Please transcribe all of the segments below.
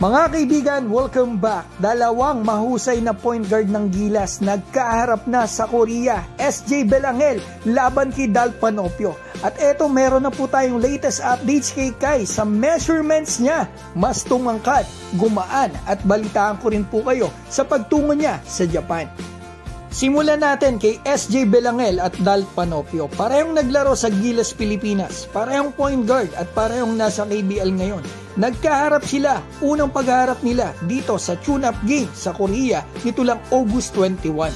Mga kaibigan, welcome back. Dalawang mahusay na point guard ng Gilas nagkaharap na sa Korea. SJ Belangel laban kay Dal Panopio. At eto, meron na po tayong latest updates kay Kai sa measurements niya. Mas tumangkad, gumaan at balitaan ko rin po kayo sa pagtungo niya sa Japan. Simulan natin kay SJ Belangel at Dal Panopio. Parehong naglaro sa Gilas Pilipinas, parehong point guard at parehong nasa KBL ngayon. Nagkaharap sila, unang pagharap nila dito sa tune-up game sa Korea nito lang August 21.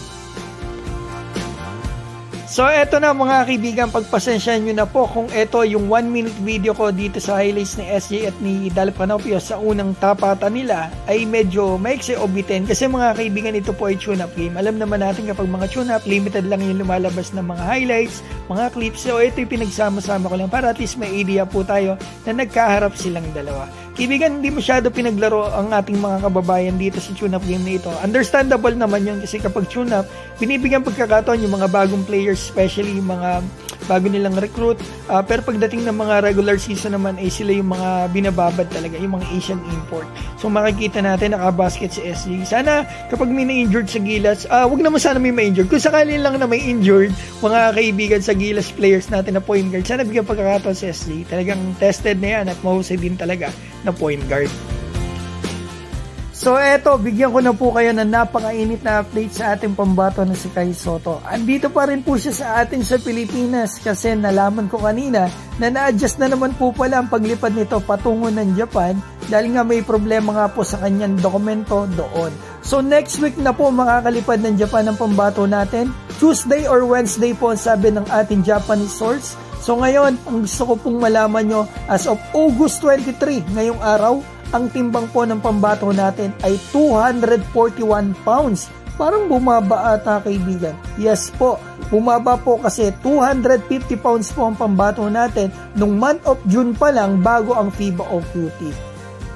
So eto na mga kaibigan, pagpasensyahan nyo na po kung eto yung 1-minute video ko dito sa highlights ni SJ at ni Dal Panopio sa unang tapatan nila ay medyo maiksi o bitin kasi mga kaibigan, ito po ay tune-up game. Alam naman natin kapag mga tune-up, limited lang yung lumalabas ng mga highlights, mga clips. So ito yung pinagsama-sama ko lang para at least may idea po tayo na nagkaharap silang dalawa. Kaibigan, hindi masyado pinaglaro ang ating mga kababayan dito sa tune-up game na ito. Understandable naman yun kasi kapag tune-up, binibigyan pagkakataon yung mga bagong players, especially yung mga bago nilang recruit. Pero pagdating ng mga regular season naman ay sila yung mga binababad talaga, yung mga Asian import. So makikita natin nakabasket si SJ. Sana kapag may na-injured sa Gilas, wag naman sana may ma-injured. Kung sakali lang na may injured, mga kaibigan sa Gilas players natin na point guard, sana bigyan pagkakataon si SJ. Talagang tested na yan at mahusay din talaga na point guard. So eto, bigyan ko na po kayo ng napakainit na update sa ating pambato na si Kai Sotto. Andito pa rin po siya sa atin sa Pilipinas kasi nalaman ko kanina na na-adjust na naman po pala ang paglipad nito patungo ng Japan dahil nga may problema nga po sa kanyang dokumento doon. So next week na po makakalipad ng Japan ang pambato natin. Tuesday or Wednesday po ang sabi ng ating Japanese source. So ngayon, ang gusto ko pong malaman nyo, as of August 23, ngayong araw, ang timbang po ng pambato natin ay 241 pounds. Parang bumaba ata kaibigan. Yes po, bumaba po kasi 250 pounds po ang pambato natin nung month of June pa lang bago ang FIBA OQT.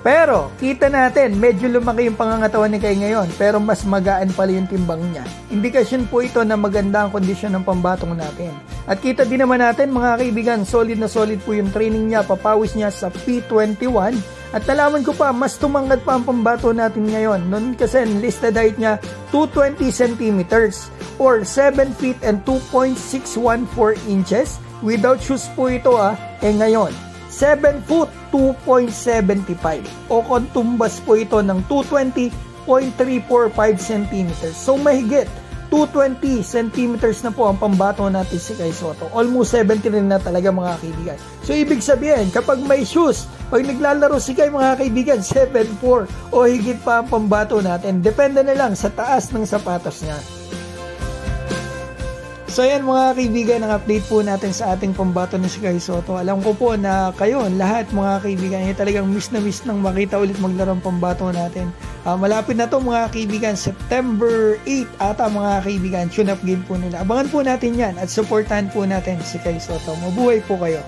Pero, kita natin, medyo lumaki yung pangangatawan ni Kai ngayon, pero mas magaan pala yung timbang niya. Indikasyon po ito na maganda ang kondisyon ng pambatong natin. At kita din naman natin, mga kaibigan, solid na solid po yung training niya, papawis niya sa P21. At nalaman ko pa, mas tumangkad pa ang pambato natin ngayon. Noon kasi listed height niya, 220 centimeters or 7 feet and 2.614 inches. Without shoes po ito ngayon. 7 foot 2.75 o kontumbas po ito ng 220.345 centimeters. So mahigit 220 centimeters na po ang pambato natin si Kai Sotto. Almost 70 rin na talaga mga kaibigan. So ibig sabihin, kapag may shoes, pag naglalaro si Kai mga kaibigan, 7'4" o higit pa ang pambato natin. Depende na lang sa taas ng sapatos niya. So yan mga kaibigan, ang update po natin sa ating pambato na si Kai Sotto. Alam ko po na kayo, lahat mga kaibigan, talagang miss na miss nang makita ulit maglaro ang pambato natin. Malapit na to mga kaibigan, September 8 ata mga kaibigan, tune-up game po nila. Abangan po natin yan at supportahan po natin si Kai Sotto. Mabuhay po kayo.